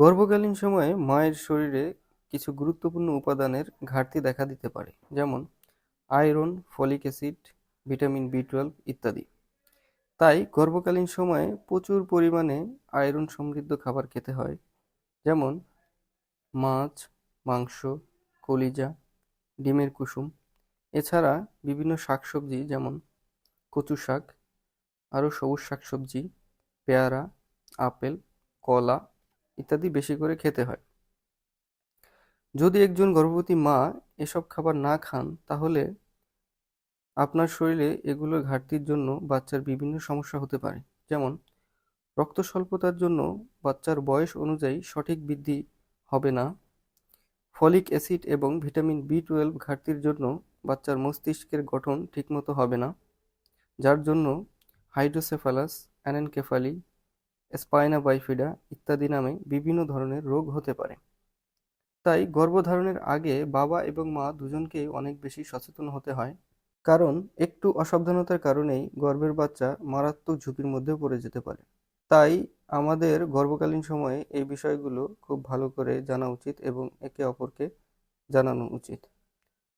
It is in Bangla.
গর্ভকালীন সময়ে মায়ের শরীরে কিছু গুরুত্বপূর্ণ উপাদানের ঘাটতি দেখা দিতে পারে, যেমন iron, folic acid, vitamin B 12 ইত্যাদি। তাই গর্ভকালীন সময়ে প্রচুর পরিমাণে আয়রন সমৃদ্ধ খাবার খেতে হয়, যেমন মাছ, মাংস, কলিজা, ডিমের কুসুম। এছাড়া বিভিন্ন শাকসবজি যেমন কচু শাক, আরও সবুজ শাকসবজি, পেয়ারা, আপেল, কলা ইত্যাদি বেশি করে খেতে হয়। যদি একজন গর্ভবতী মা এসব খাবার না খান, তাহলে আপনার শরীরে এগুলোর ঘাটতির জন্য বাচ্চার বিভিন্ন সমস্যা হতে পারে, যেমন রক্ত স্বল্পতার জন্য বাচ্চার বয়স অনুযায়ী সঠিক বৃদ্ধি হবে না, ফলিক অ্যাসিড এবং ভিটামিন বি 12 ঘাটতির জন্য বাচ্চার মস্তিষ্কের গঠন ঠিকমতো হবে না, যার জন্য হাইড্রোসেফালাস, অ্যানেনকেফালি, স্পাইনা বাইফিডা ইত্যাদি নামে বিভিন্ন ধরনের রোগ হতে পারে। তাই গর্ভধারণের আগে বাবা এবং মা দুজনকেই অনেক বেশি সচেতন হতে হয়, কারণ একটু অসাবধানতার কারণেই গর্ভের বাচ্চা মারাত্মক ঝুঁকির মধ্যে পড়ে যেতে পারে। তাই আমাদের গর্ভকালীন সময়ে এই বিষয়গুলো খুব ভালো করে জানা উচিত এবং একে অপরকে জানানো উচিত।